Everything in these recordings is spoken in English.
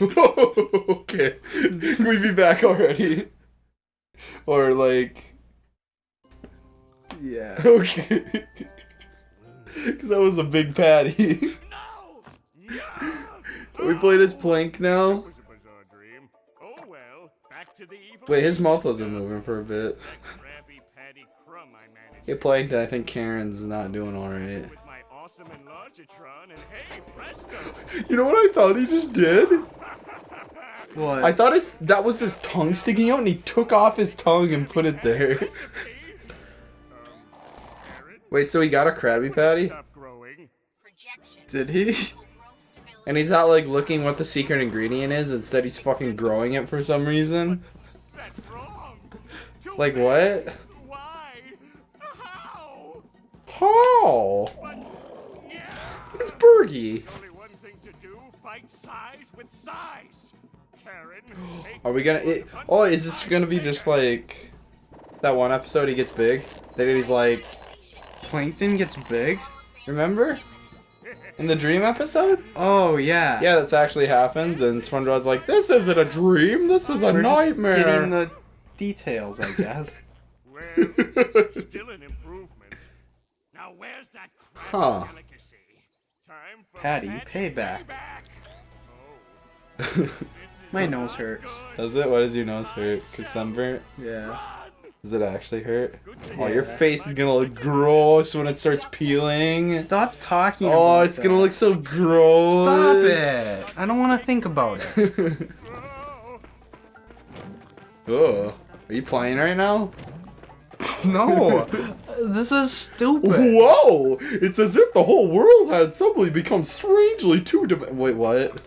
Okay. Can we be back already? Or like... Yeah. Okay. Because that was a big patty. Are we playing as Plank now? Wait, his mouth wasn't moving for a bit. Hey, Plankton, I think Karen's not doing alright. You know what I thought he just did? What? I thought that was his tongue sticking out, and he took off his tongue and put it there. Wait, so he got a Krabby Patty? Did he? And he's not like looking what the secret ingredient is, instead he's fucking growing it for some reason? Like what? How? It's Bergie. Are we gonna... oh, is this gonna be just like... that one episode he gets big? That he's like... Plankton gets big? Remember? In the dream episode? Oh, yeah. Yeah, this actually happens, and SpongeBob's like, this isn't a dream, this is a nightmare. Just getting the details, I guess. Still an improvement. Now where's that Huh. delicacy? Time for Patty, payback. My nose hurts. Does it? Why does your nose hurt? Cause sunburnt? Yeah. Does it actually hurt? Oh, your face is gonna look gross when it starts peeling. Stop talking Oh, about it's gonna look so gross. Stop it! I don't want to think about it. Oh, are you playing right now? No! This is stupid. Whoa! It's as if the whole world had suddenly become strangely wait, what?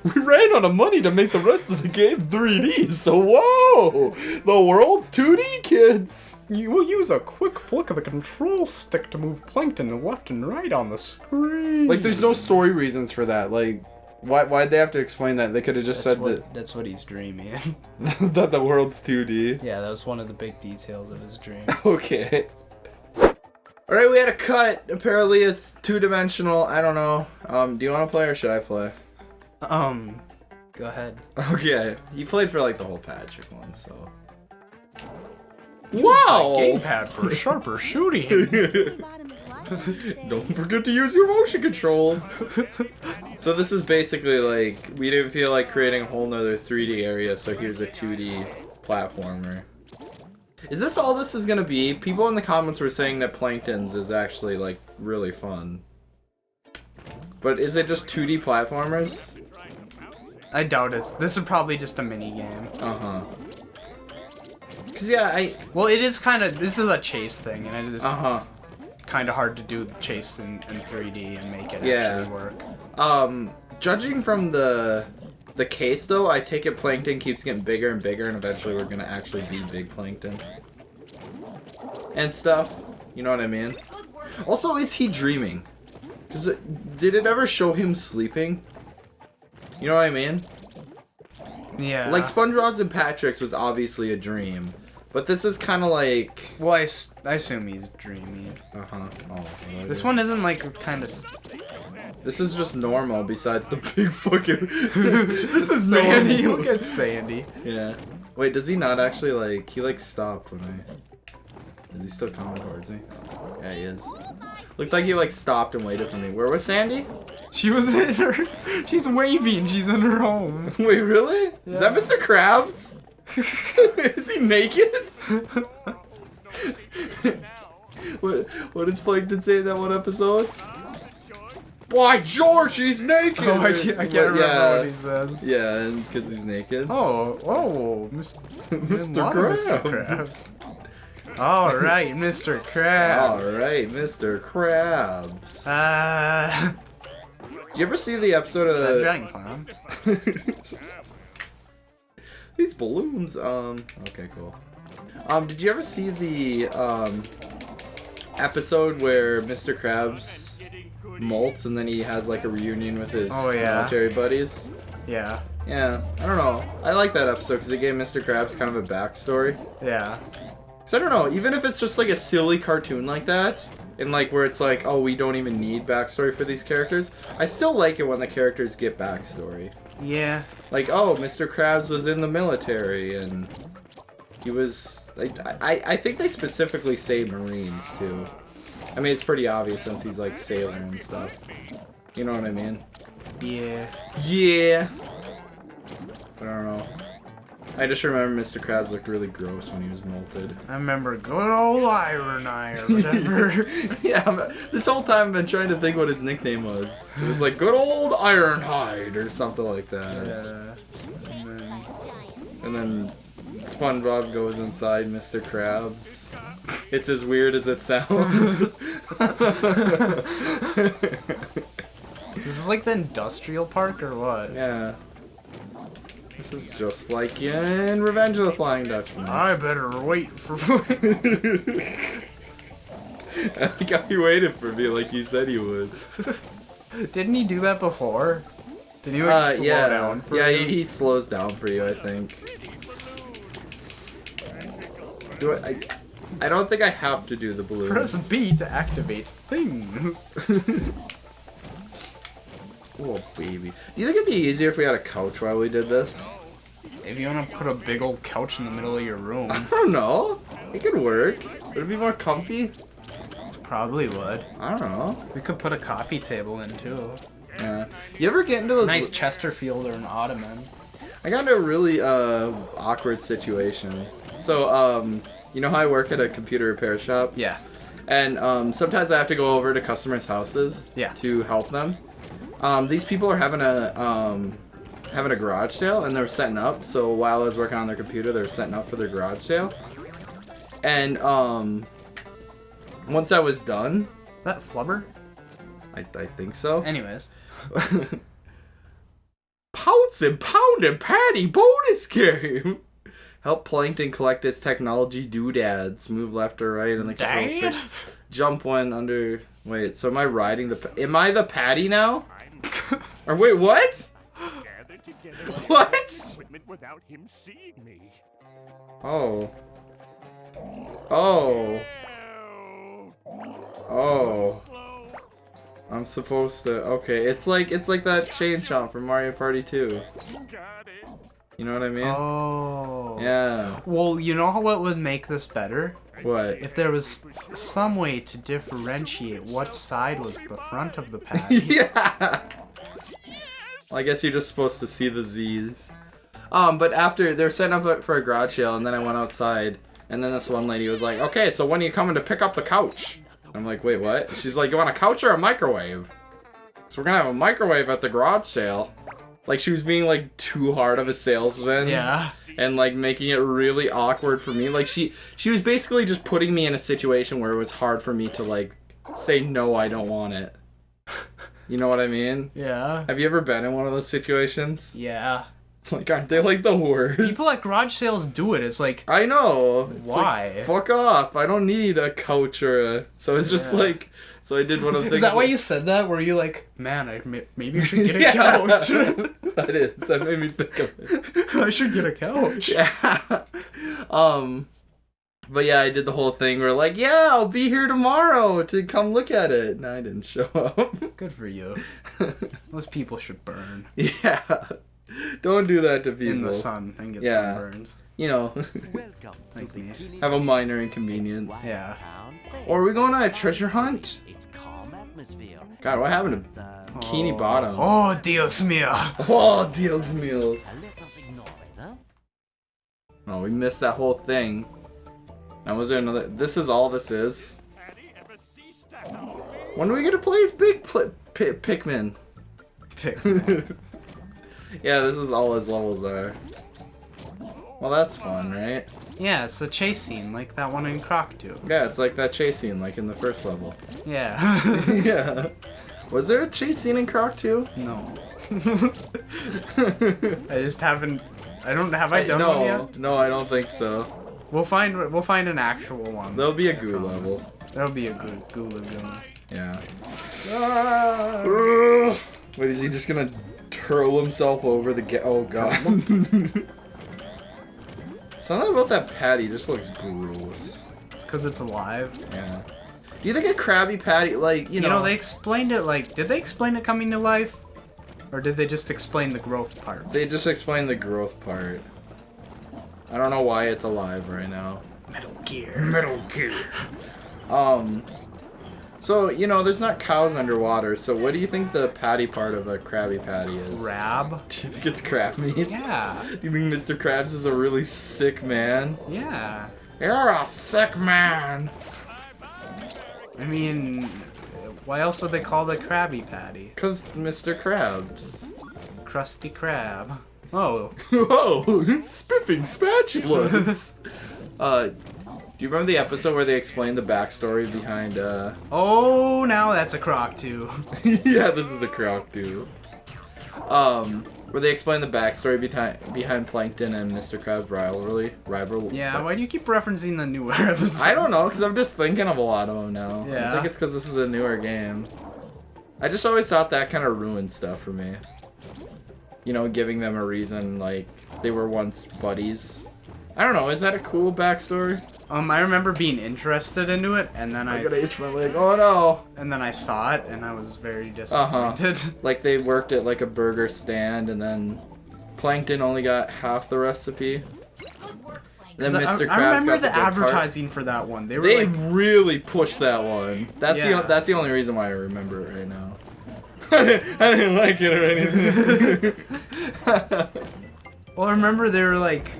We ran out of money to make the rest of the game 3D, so whoa! The world's 2D, kids! You will use a quick flick of the control stick to move Plankton left and right on the screen. Like, there's no story reasons for that. Like, why'd they have to explain that? They could have just said that... That's what he's dreaming. that the world's 2D. Yeah, that was one of the big details of his dream. Okay. Alright, we had a cut. Apparently it's two-dimensional. I don't know. Do you want to play or should I play? Go ahead. Okay. You played for like the whole Patrick one, so... Wow! Gamepad for sharper shooting. Don't forget to use your motion controls. So this is basically like, we didn't feel like creating a whole nother 3D area, so here's a 2D platformer. Is this all this is gonna be? People in the comments were saying that Plankton's is actually like really fun. But is it just 2D platformers? I doubt it. This is probably just a mini game. Uh-huh. Cause yeah, well, it is kind of, this is a chase thing, and it is kind of hard to do the chase in 3D and make it actually work. Judging from the case though, I take it Plankton keeps getting bigger and bigger, and eventually we're gonna actually be big Plankton. And stuff. You know what I mean? Also, is he dreaming? Did it ever show him sleeping? You know what I mean? Yeah. Like SpongeBob's and Patrick's was obviously a dream, but this is kind of like... Well, I assume he's dreaming. Uh-huh. Oh, this one isn't like kind of... This is just normal besides the big fucking... This is Sandy. normal. Look at Sandy. Yeah. Wait, does he not actually like... He like stopped when I... Is he still coming towards me? Yeah, he is. Looked like he like stopped and waited for me. Where was Sandy? She was in her... She's waving. She's in her home. Wait, really? Yeah. Is that Mr. Krabs? Is he naked? What does Plankton say in that one episode? Why, George, he's naked! Oh, I can't remember what he says. Yeah, and because he's naked. Oh, Mr. Krabs. All right, Mr. Krabs. All right, Mr. Krabs. Did you ever see the episode of the giant clown? These balloons. Okay, cool. Did you ever see the episode where Mr. Krabs molts and then he has like a reunion with his military buddies? Yeah. Yeah, I don't know. I like that episode because it gave Mr. Krabs kind of a backstory. Yeah. So I don't know, even if it's just like a silly cartoon like that, And like where it's like, oh, we don't even need backstory for these characters. I still like it when the characters get backstory. Yeah. Like, oh, Mr. Krabs was in the military and he was. I think they specifically say Marines too. I mean, it's pretty obvious since he's like sailor and stuff. You know what I mean? Yeah. Yeah. I don't know. I just remember Mr. Krabs looked really gross when he was molted. I remember good old Iron Eye or whatever. Yeah, but this whole time I've been trying to think what his nickname was. It was like good old Ironhide or something like that. Yeah. And then SpongeBob goes inside Mr. Krabs. It's as weird as it sounds. This is like the industrial park or what? Yeah. This is just like in Revenge of the Flying Dutchman. I better wait for. I think he waited for me like you said he would. Didn't he do that before? Did he like slow down for you? He slows down for you, I think. I don't think I have to do the balloons. Press B to activate things. Oh, baby. Do you think it'd be easier if we had a couch while we did this? If you want to put a big old couch in the middle of your room. I don't know. It could work. Would it be more comfy? Probably would. I don't know. We could put a coffee table in too. Yeah. You ever get into those... Nice Chesterfield or an ottoman. I got into a really awkward situation. So, you know how I work at a computer repair shop? Yeah. And sometimes I have to go over to customers' houses to help them. These people are having a garage sale, and they're setting up. So while I was working on their computer, they were setting up for their garage sale. And once I was done, Is that Flubber? I think so. Anyways. Pounce and pound and patty bonus game. Help Plankton collect its technology doodads. Move left or right on the control stick. Jump one under. Wait, so am I riding the? Am I the patty now? Or wait, what? What? Without him seeing me. Oh. Oh. Oh. I'm supposed to. Okay, it's like that chain chomp from Mario Party 2. You know what I mean? Oh. Yeah. Well, you know what would make this better? What? If there was some way to differentiate what side was the front of the patty. Yeah. Well, I guess you're just supposed to see the Z's. But after they're setting up for a garage sale, and then I went outside, and then this one lady was like, "Okay, so when are you coming to pick up the couch?" I'm like, "Wait, what?" She's like, "You want a couch or a microwave?" So we're gonna have a microwave at the garage sale. Like, she was being like too hard of a salesman. Yeah. And like making it really awkward for me. Like she was basically just putting me in a situation where it was hard for me to like say no, I don't want it. You know what I mean? Yeah. Have you ever been in one of those situations? Yeah. Like, aren't they like the worst? People at garage sales do it. It's like, I know. It's why? Like, fuck off. I don't need a couch or a... So it's just like... So I did one of the things... Is that why you said that? Were you like, man, maybe you should get a couch? That is. That made me think of it. I should get a couch. Yeah. But yeah, I did the whole thing where like, yeah, I'll be here tomorrow to come look at it. And I didn't show up. Good for you. Those people should burn. Yeah. Don't do that to people. In the sun and get sunburns. You know, like me. Have a minor inconvenience. Yeah. Or are we going on a treasure hunt? God, what happened to Bikini Bottom? Oh, Dios mío. Oh, Dios míos. Oh, we missed that whole thing. Now, was there another? This is all this is. When do we get to play as big Pikmin? Yeah, this is all his levels are. Well, that's fun, right? Yeah, it's a chase scene like that one in Croc 2. Yeah, it's like that chase scene, like in the first level. Yeah. Yeah. Was there a chase scene in Croc 2? No. I just haven't. I don't. Have I done one yet? No, I don't think so. We'll find an actual one. There'll be a goo level. There'll be a good goo level. Yeah. Wait, is he just gonna hurl himself over the oh god. Something about that patty just looks gross. It's because it's alive. Yeah. Do you think a Krabby Patty, like, you know... they explained it, like... Did they explain it coming to life? Or did they just explain the growth part? They just explained the growth part. I don't know why it's alive right now. Metal Gear. Metal Gear. So, you know, there's not cows underwater, so what do you think the patty part of a Krabby Patty is? Crab? Do you think it's crab meat? Yeah. Do you think Mr. Krabs is a really sick man? Yeah. You're a sick man! I mean, why else would they call the Krabby Patty? 'Cause Mr. Krabs. Krusty Krab. Oh. Whoa! Spiffing spatulas! Do you remember the episode where they explained the backstory behind, Oh, now that's a crock, too. Yeah, this is a crock, too. Where they explain the backstory behind Plankton and Mr. Krabs' rivalry. Yeah, why do you keep referencing the newer episodes? I don't know, because I'm just thinking of a lot of them now. Yeah. I think it's because this is a newer game. I just always thought that kind of ruined stuff for me. You know, giving them a reason, like, they were once buddies. I don't know, is that a cool backstory? I remember being interested into it, and then I gotta itch my leg, oh no! And then I saw it, and I was very disappointed. Like they worked at like a burger stand, and then Plankton only got half the recipe. And then Mr. Krabs I remember got the good advertising part. For that one. They really pushed that one. That's the only reason why I remember it right now. I didn't like it or anything. Well, I remember they were like,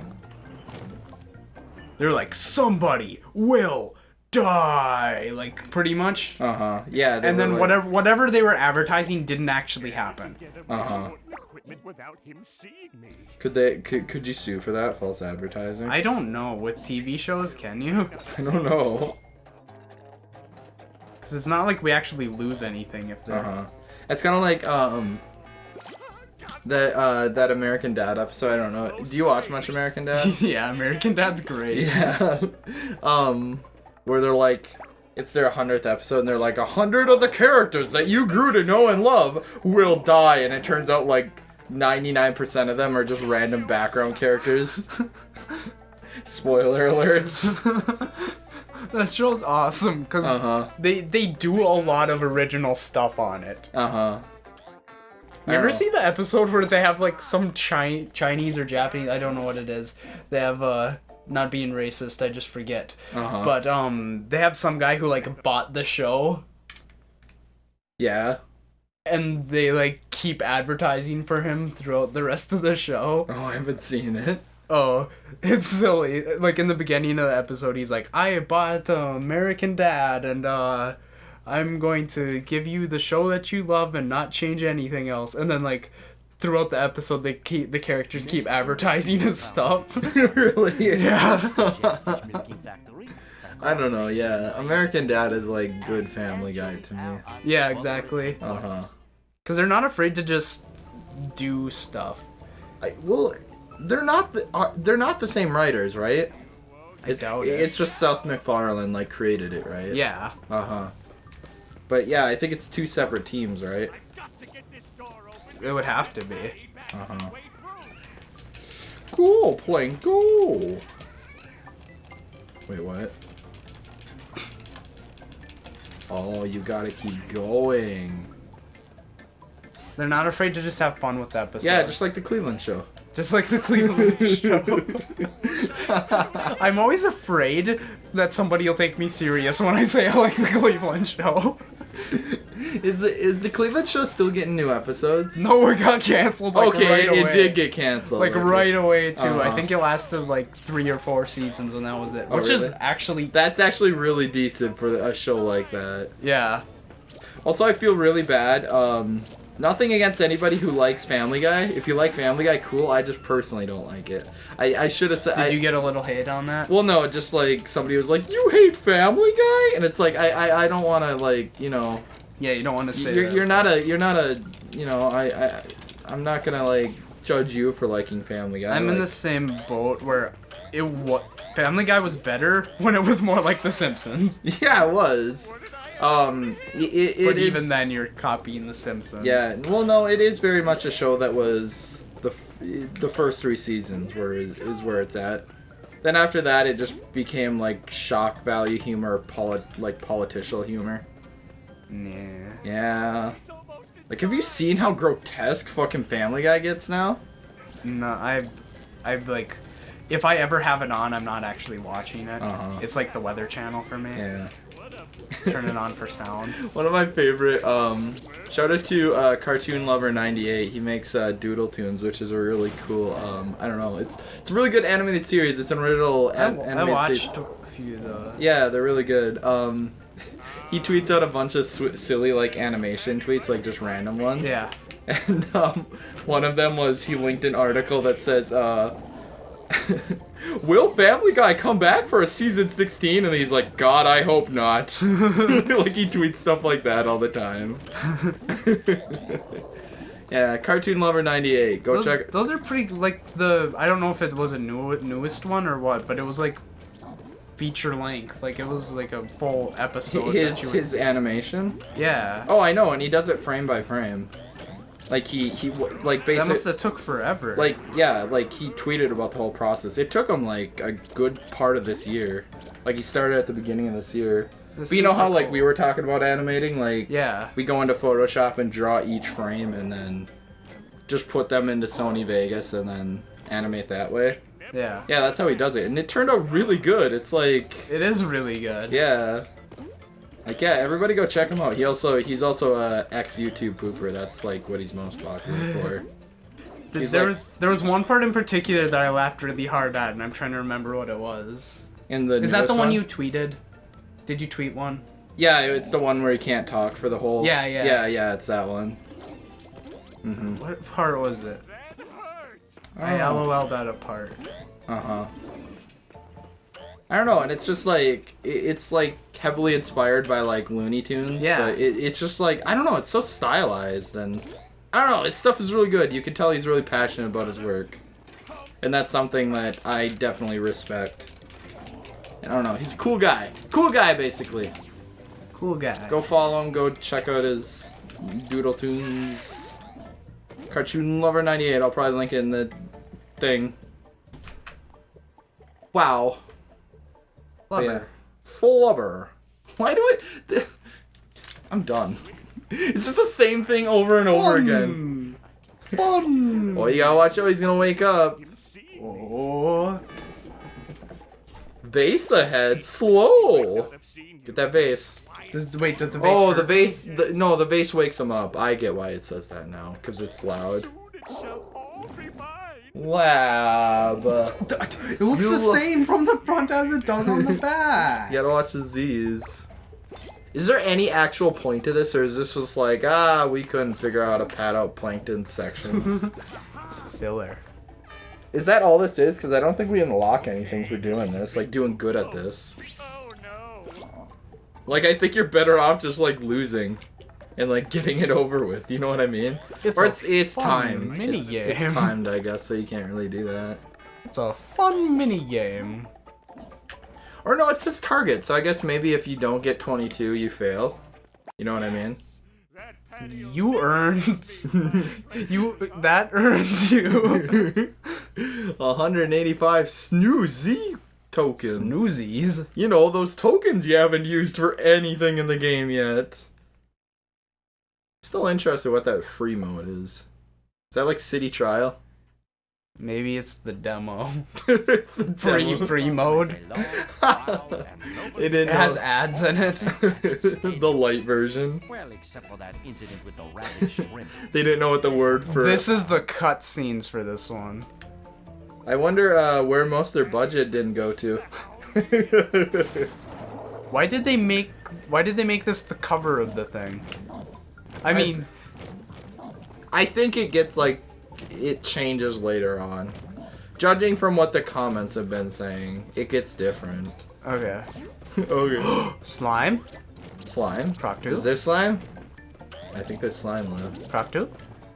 somebody will die, like, pretty much. Yeah. And then like... whatever they were advertising didn't actually happen. Could you sue for that, false advertising? I don't know. With TV shows, can you? I don't know. Because it's not like we actually lose anything if they're... It's kind of like, that American Dad episode, I don't know. Do you watch much American Dad? Yeah, American Dad's great. Yeah. Where they're like, it's their 100th episode, and they're like, 100 of the characters that you grew to know and love will die, and it turns out like 99% of them are just random background characters. Spoiler alerts. That show's awesome, because they do a lot of original stuff on it. You ever see the episode where they have, like, some Chinese or Japanese, I don't know what it is, they have, not being racist, I just forget, but, they have some guy who, like, bought the show. Yeah. And they, like, keep advertising for him throughout the rest of the show. Oh, I haven't seen it. Oh, it's silly. Like, in the beginning of the episode, he's like, I bought American Dad, and, I'm going to give you the show that you love and not change anything else. And then, like, throughout the episode, the characters keep advertising his stuff. Really? Yeah. I don't know, yeah. American Dad is, like, good Family Guy to me. Yeah, exactly. Because they're not afraid to just do stuff. Well... They're not the same writers, right? I doubt it. It's just Seth MacFarlane like created it, right? Yeah. But yeah, I think it's two separate teams, right? It would have to be. Cool, playing cool. Wait, what? Oh, you gotta keep going. They're not afraid to just have fun with the episodes. Yeah, just like the Cleveland Show. Just like the Cleveland Show. I'm always afraid that somebody will take me serious when I say I like the Cleveland Show. Is the Cleveland Show still getting new episodes? No, it got canceled. Like, right away. It did get canceled. Like right away too. I think it lasted like 3 or 4 seasons, and that was it. Which is actually that's actually really decent for a show like that. Yeah. Also, I feel really bad. Nothing against anybody who likes Family Guy. If you like Family Guy, cool. I just personally don't like it. I should have said. Did you get a little hate on that? Well, no, just like somebody was like, "You hate Family Guy," and it's like I don't want to like Yeah, you don't want to say you're not a I'm not gonna like judge you for liking Family Guy. I'm in the same boat where Family Guy was better when it was more like The Simpsons. Yeah, it was. But even then, you're copying The Simpsons. Yeah, well, no, it is very much a show that was the first 3 seasons where it's at. Then after that, it just became like shock value humor, political humor. Yeah. Yeah. Like, have you seen how grotesque fucking Family Guy gets now? No, I've like, if I ever have it on, I'm not actually watching it. It's like the Weather Channel for me. Yeah. Turn it on for sound. One of my favorite, shout out to Cartoon Lover 98. He makes Doodle Tunes, which is a really cool, I don't know, it's a really good animated series. It's an original animated I watched series. a few of those. Yeah, they're really good. He tweets out a bunch of silly, like, animation tweets, like, just random ones. Yeah. And one of them was he linked an article that says, will Family Guy come back for a season 16? And he's like, God, I hope not. Like, he tweets stuff like that all the time. Yeah, Cartoon Lover 98. Go check. Those are pretty, like, I don't know if it was a newest one or what, but it was like feature length. Like, it was like a full episode. His animation? Yeah. Oh, I know, and he does it frame by frame. Like, he like, basically... That must have took forever. Like, yeah, like, he tweeted about the whole process. It took him, like, a good part of this year. Like, he started at the beginning of this year. But you know how, like, we were talking about animating? Like, yeah. We go into Photoshop and draw each frame and then just put them into Sony Vegas and then animate that way. Yeah. Yeah, that's how he does it. And it turned out really good. It's like... It is really good. Yeah. Like, yeah, everybody go check him out. He's also a ex-YouTube pooper. That's, like, what he's most popular for. There was one part in particular that I laughed really hard at, and I'm trying to remember what it was. Is that the one you tweeted? Did you tweet one? Yeah, it's the one where he can't talk for the whole... Yeah. Yeah, it's that one. Mm-hmm. What part was it? I LOL'd at a part. I don't know, and it's just like, it's like heavily inspired by like Looney Tunes. Yeah. But it's just like, I don't know, it's so stylized, and I don't know, his stuff is really good. You can tell he's really passionate about his work. And that's something that I definitely respect. I don't know, he's a cool guy. Cool guy, basically. Cool guy. Go follow him, go check out his Doodle Tunes. Cartoon Lover 98, I'll probably link it in the thing. Wow. Flubber. Yeah. Flubber. Why do it... I'm done. It's just the same thing over and over again. Fun. Well, you gotta watch out, he's gonna wake up. Oh. Vase ahead, slow. Get that vase. Wait, does the vase Oh, hurt? the vase... no, the vase wakes him up. I get why it says that now, because it's loud. Lab. It looks the same from the front as it does on the back. You gotta watch the Z's. Is there any actual point to this, or is this just like, we couldn't figure out how to pad out Plankton sections? It's filler. Is that all this is? Because I don't think we unlock anything for doing this, like doing good at this. Oh no. Like, I think you're better off just like losing and like getting it over with. You know what I mean? It's time. Mini-game. It's timed, I guess, so you can't really do that. It's a fun mini game. Or no, it says target, so I guess maybe if you don't get 22, you fail. You know what I mean? You earned... that earns you... 185 snoozy tokens. Snoozies? You know, those tokens you haven't used for anything in the game yet. Still interested what that free mode is. Is that like City Trial? Maybe it's the demo. It's the demo. Free mode. It has ads in it. The light version. Well, except for that incident with the rabbit shrimp. They didn't know what the word for... This is the cutscenes for this one. I wonder where most of their budget didn't go to. Why did they make this the cover of the thing? I mean... I think it gets like... It changes later on. Judging from what the comments have been saying, it gets different. Okay. Okay. Slime? Slime? Proctu? Is there slime? I think there's slime left. Proctu?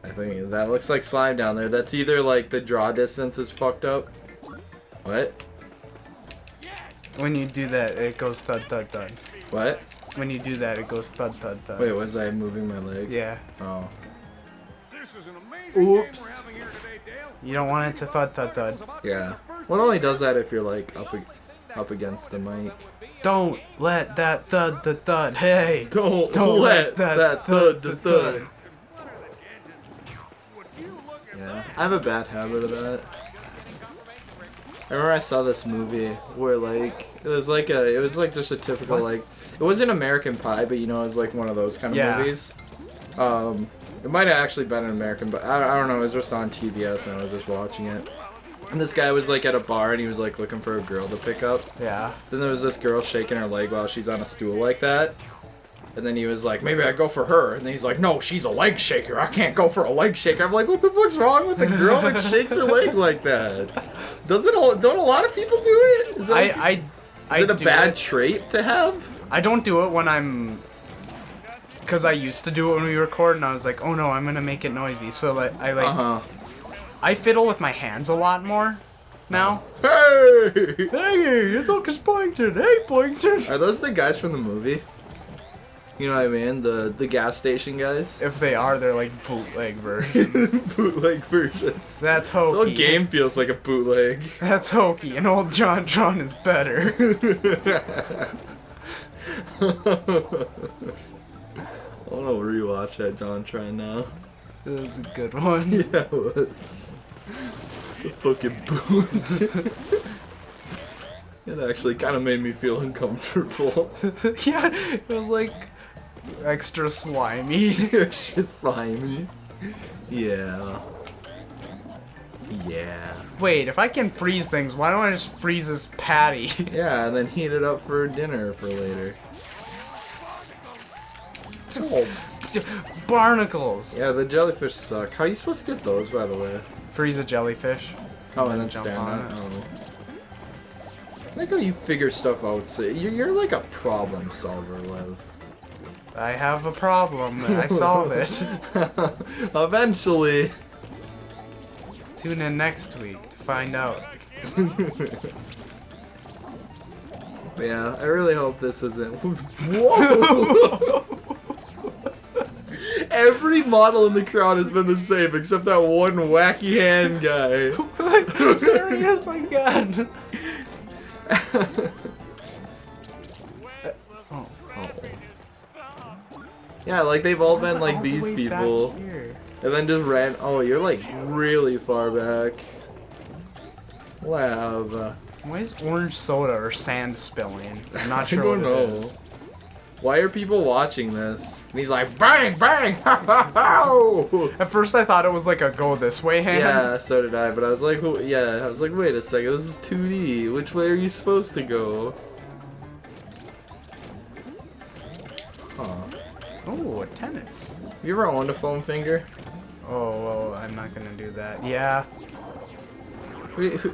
I think that looks like slime down there. That's either like the draw distance is fucked up. What? When you do that, it goes thud thud thud. What? When you do that, it goes thud thud thud. Wait, was I moving my leg? Yeah. Oh. This is an amazing Oops. game we're having here today, Dale. You don't want it to thud thud thud. Yeah. Well, it only does that if you're like up against the mic. Don't let that thud. Hey. Don't let that thud. Yeah, I have a bad habit of that. I remember I saw this movie where like it was like just a typical like it wasn't American Pie, but you know it was like one of those kind of movies. It might have actually been an American, but I don't know. It was just on TBS and I was just watching it. And this guy was like at a bar and he was like looking for a girl to pick up. Yeah. Then there was this girl shaking her leg while she's on a stool like that. And then he was like, maybe I'd go for her. And then he's like, no, she's a leg shaker. I can't go for a leg shaker. I'm like, what the fuck's wrong with the girl that shakes her leg like that? Don't a lot of people do it? Is it a bad trait to have? I don't do it when I'm... Because I used to do it when we record, and I was like, oh no, I'm going to make it noisy. So like, I fiddle with my hands a lot more now. Hey! Hey, it's Uncle Plankton. Hey, Plankton. Are those the guys from the movie? You know what I mean? The gas station guys? If they are, they're like bootleg versions. Bootleg versions. That's hokey. This whole game feels like a bootleg. That's hokey, and old John Tron is better. I want to rewatch that John Tron now. It was a good one. Yeah, it was. The fucking boot. It actually kind of made me feel uncomfortable. Yeah, it was like extra slimy. Extra slimy. Yeah. Yeah. Wait, if I can freeze things, why don't I just freeze this patty? Yeah, and then heat it up for dinner for later. Oh. Barnacles! Yeah, the jellyfish suck. How are you supposed to get those, by the way? Freeze a jellyfish. Oh, and then stand on it? Oh. I like how you figure stuff out. So you're like a problem solver, Lev. I have a problem. I solve it. Eventually. Tune in next week to find out. Yeah, I really hope this isn't... Whoa! Every model in the crowd has been the same, except that one wacky hand guy. There he is again! Yeah, like they've all been like these people. And then just ran... Oh, you're like really far back. Wow. Why is orange soda or sand spilling? I'm not sure what it is. Why are people watching this? And he's like, bang, bang! At first I thought it was like a go this way hand. Yeah, so did I, but I was like, yeah, I was like, wait a second, this is 2D. Which way are you supposed to go? Huh. Oh, a tennis. You ever owned a foam finger? Oh, well, I'm not gonna do that. Yeah.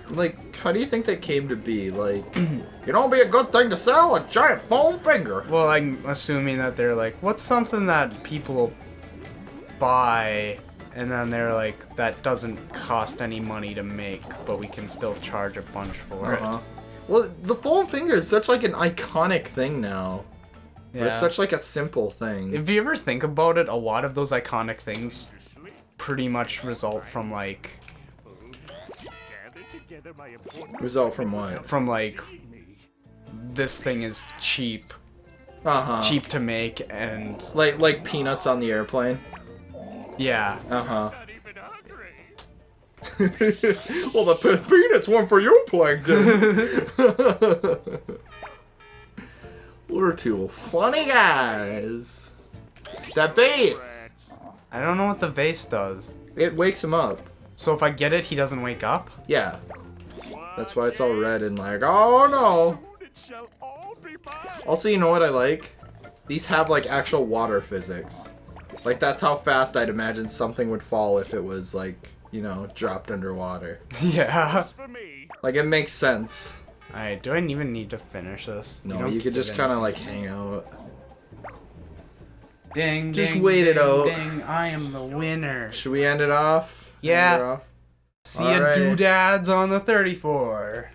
Like, how do you think that came to be? Like, you know, it'd be a good thing to sell a giant foam finger. Well, I'm assuming that they're like, what's something that people buy, and then they're like, that doesn't cost any money to make, but we can still charge a bunch for it. Well, the foam finger is such like an iconic thing now. Yeah. But it's such like a simple thing. If you ever think about it, a lot of those iconic things pretty much result from like... Result from what? From like, this thing is cheap. Cheap to make, and... Like peanuts on the airplane? Yeah. Well, the peanuts one for you, Plankton. We're two funny guys. That vase! I don't know what the vase does. It wakes him up. So if I get it, he doesn't wake up? Yeah. That's why it's all red and like, oh no! Also, you know what I like? These have like actual water physics. Like, that's how fast I'd imagine something would fall if it was like, you know, dropped underwater. Yeah. Like, it makes sense. Alright, do I even need to finish this? No, you could just kind of like hang out. Ding, just ding, wait ding, it out. Ding, I am the winner. Should we end it off? Yeah. See ya, doodads on the 34.